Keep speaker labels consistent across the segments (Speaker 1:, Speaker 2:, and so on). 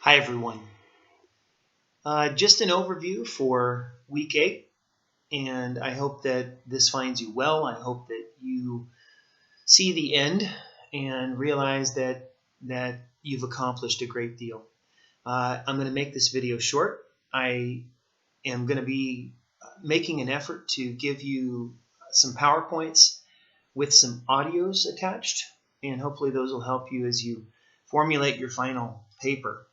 Speaker 1: Hi, everyone. Just an overview for week 8, and I hope that this finds you well. I hope that you see the end and realize that you've accomplished a great deal. I'm going to make this video short. I am going to be making an effort to give you some PowerPoints with some audios attached, and hopefully those will help you as you formulate your final paper.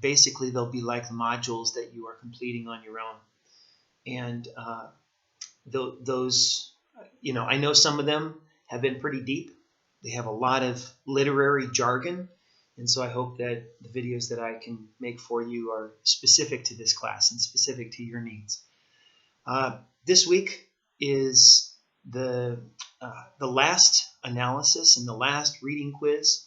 Speaker 1: Basically, they'll be like modules that you are completing on your own. And those, I know some of them have been pretty deep. They have a lot of literary jargon. And so I hope that the videos that I can make for you are specific to this class and specific to your needs. This week is the last analysis and the last reading quiz.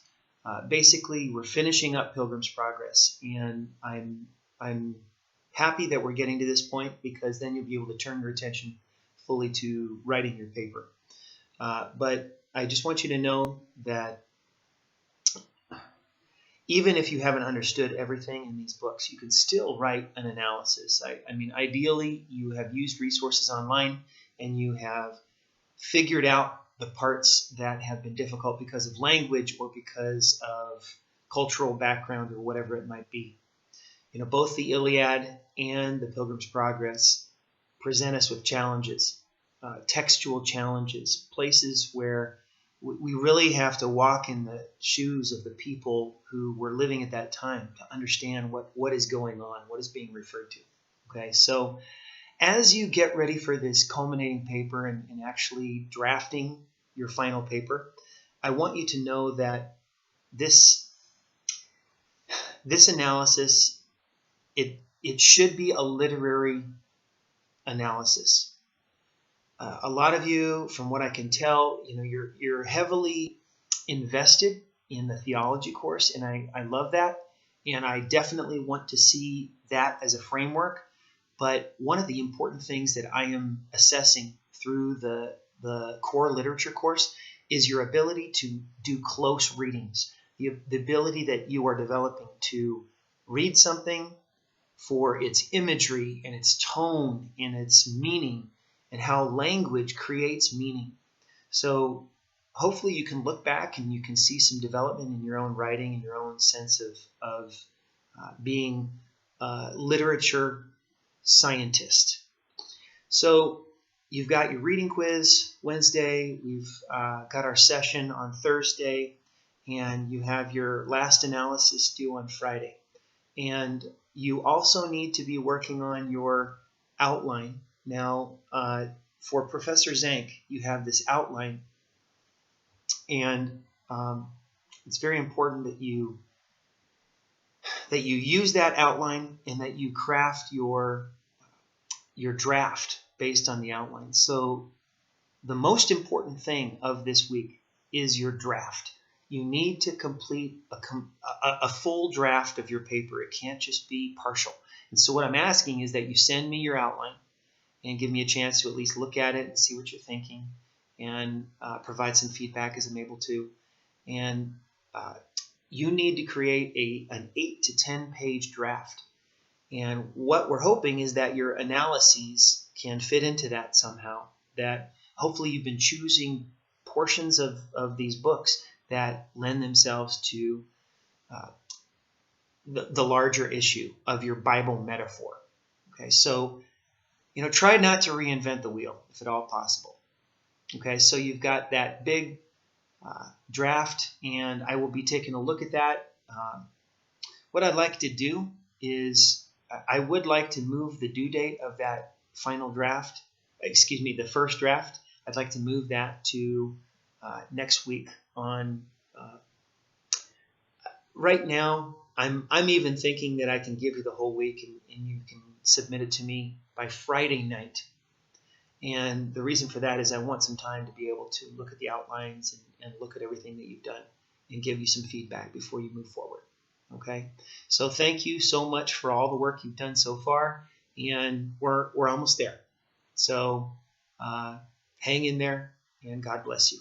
Speaker 1: Basically, we're finishing up Pilgrim's Progress, and I'm happy that we're getting to this point because then you'll be able to turn your attention fully to writing your paper. But I just want you to know that even if you haven't understood everything in these books, you can still write an analysis. I mean, ideally, you have used resources online and you have figured out the parts that have been difficult because of language or because of cultural background or whatever it might be. Both the Iliad and the Pilgrim's Progress present us with challenges, textual challenges, places where we really have to walk in the shoes of the people who were living at that time to understand what is going on, what is being referred to. Okay, so as you get ready for this culminating paper and actually drafting your final paper, I want you to know that this analysis, it should be a literary analysis. A lot of you, from what I can tell, you're heavily invested in the theology course, and I love that, and I definitely want to see that as a framework. But one of the important things that I am assessing through the core literature course is your ability to do close readings, the ability that you are developing to read something for its imagery and its tone and its meaning and how language creates meaning. So hopefully you can look back and you can see some development in your own writing and your own sense of being literature scientist. So you've got your reading quiz Wednesday, we've got our session on Thursday, and you have your last analysis due on Friday. And you also need to be working on your outline. Now, for Professor Zank, you have this outline, and it's very important that you use that outline and that you craft your draft based on the outline. So the most important thing of this week is your draft. You need to complete a full draft of your paper. It can't just be partial. And so what I'm asking is that you send me your outline and give me a chance to at least look at it and see what you're thinking and provide some feedback as I'm able to. And you need to create an 8 to 10 page draft. And what we're hoping is that your analyses can fit into that somehow, that hopefully you've been choosing portions of these books that lend themselves to the larger issue of your Bible metaphor. Okay, so try not to reinvent the wheel if at all possible. Okay, so you've got that big draft, and I will be taking a look at that. What I'd like to do is I would like to move the due date of that final draft, the first draft. I'd like to move that to next week on. Right now, I'm even thinking that I can give you the whole week and you can submit it to me by Friday night. And the reason for that is I want some time to be able to look at the outlines and look at everything that you've done and give you some feedback before you move forward. Okay, so thank you so much for all the work you've done so far, and we're almost there. So hang in there, and God bless you.